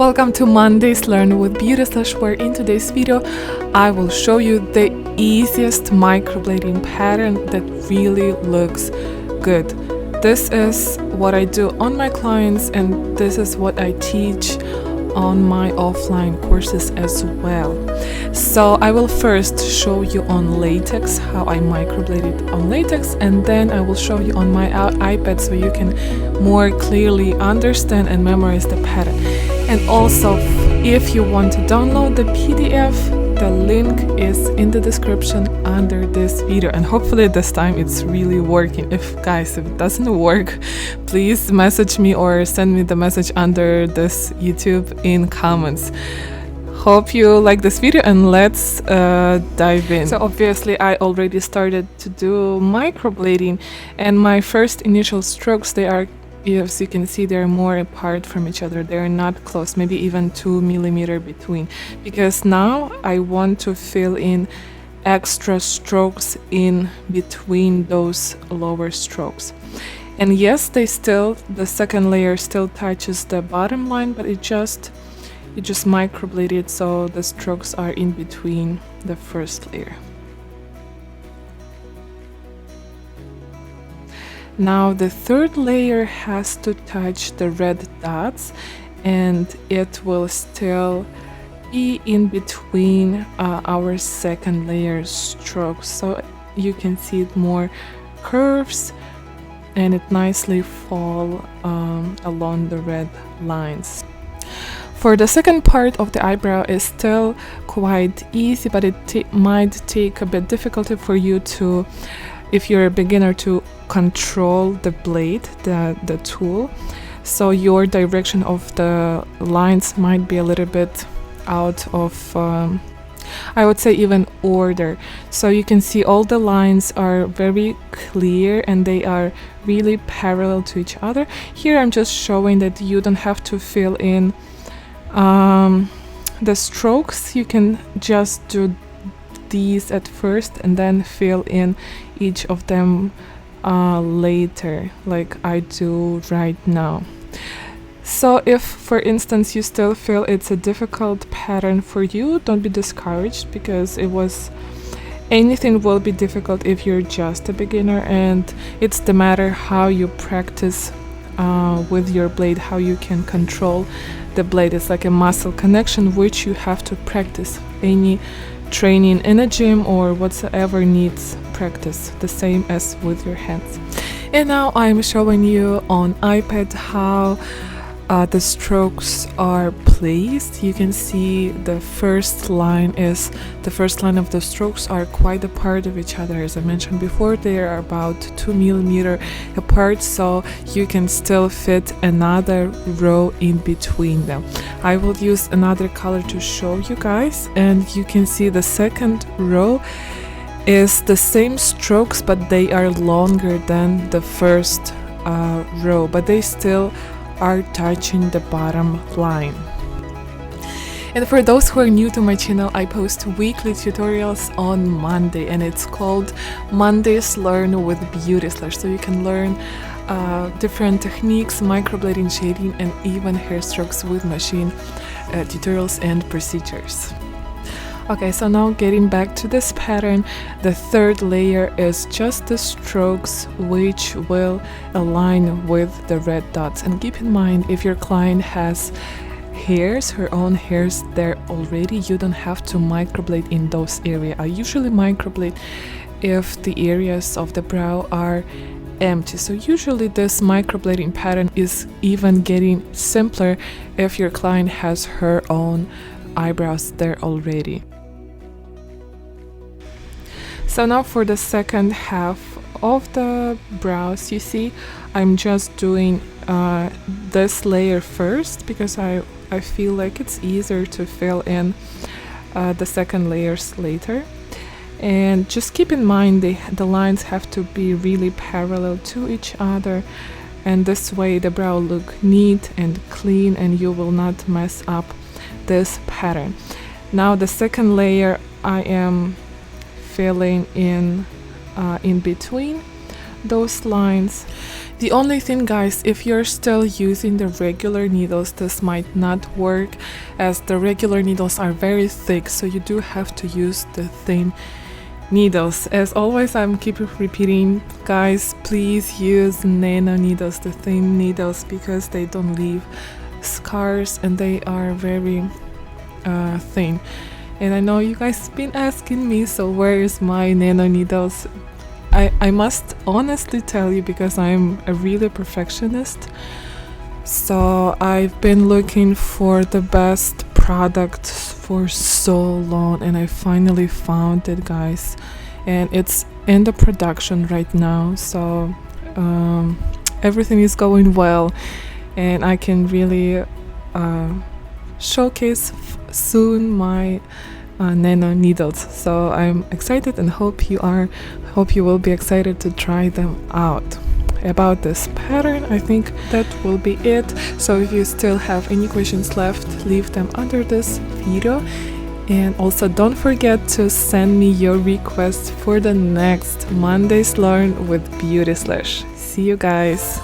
Welcome to Monday's Learn with BeautySlesh, where in today's video I will show you the easiest microblading pattern that really looks good. This is what I do on my clients, and this is what I teach on my offline courses as well. So I will first show you on latex how I microblade it on latex, and then I will show you on my iPad so you can more clearly understand and memorize the pattern. And also, if you want to download the PDF, the link is in the description under this video, and hopefully this time it's really working. If it doesn't work, please message me or send me the message under this YouTube in comments. Hope you like this video, and let's dive in. So obviously I already started to do microblading, and my first initial strokes, they are, as you can see, they're more apart from each other. They're not close, maybe even 2 millimeters between, because now I want to fill in extra strokes in between those lower strokes. And yes, the second layer still touches the bottom line, but you just microblade it so the strokes are in between the first layer. Now the third layer has to touch the red dots, and it will still be in between our second layer strokes, so you can see it more curves and it nicely fall along the red lines. For the second part of the eyebrow is still quite easy, but it might take a bit difficulty for you to, if you're a beginner, to control the blade, the tool. So your direction of the lines might be a little bit out of, I would say, even order. So you can see all the lines are very clear and they are really parallel to each other. Here I'm just showing that you don't have to fill in the strokes. You can just do these at first and then fill in each of them later, like I do right now. So if, for instance, you still feel it's a difficult pattern for you, don't be discouraged, because anything will be difficult if you're just a beginner, and it's the matter how you practice with your blade, how you can control the blade. It's like a muscle connection which you have to practice. Any training in a gym or whatsoever needs practice, the same as with your hands. And now I'm showing you on iPad how the strokes are placed. You can see the first line of the strokes are quite apart of each other. As I mentioned before, they are about 2 millimeters apart, so you can still fit another row in between them. I will use another color to show you guys, and you can see the second row is the same strokes, but they are longer than the first row, but they still are touching the bottom line. And for those who are new to my channel, I post weekly tutorials on Monday, and it's called Monday's Learn with BeautySlesh, so you can learn different techniques, microblading, shading, and even hair strokes with machine tutorials and procedures. Okay, so now getting back to this pattern, the third layer is just the strokes which will align with the red dots. And keep in mind, if your client has hairs, her own hairs there already, you don't have to microblade in those areas. I usually microblade if the areas of the brow are empty. So usually this microblading pattern is even getting simpler if your client has her own eyebrows there already. So now for the second half of the brows, you see I'm just doing this layer first, because I feel like it's easier to fill in the second layers later. And just keep in mind the lines have to be really parallel to each other, and this way the brow look neat and clean, and you will not mess up this pattern. Now the second layer I am filling in between those lines. The only thing, guys, if you're still using the regular needles, this might not work, as the regular needles are very thick, so you do have to use the thin needles. As always, I'm keep repeating, guys, please use nano needles, the thin needles, because they don't leave scars and they are very thin. And I know you guys been asking me, so where is my nano needles? I must honestly tell you, because I'm a really perfectionist, so I've been looking for the best products for so long, and I finally found it, guys, and it's in the production right now, so everything is going well, and I can really showcase soon my nano needles. So I'm excited, and hope you will be excited to try them out. About this pattern, I think that will be it. So if you still have any questions left, leave them under this video, and also don't forget to send me your requests for the next Mondays Learn with BeautySlesh. See you guys.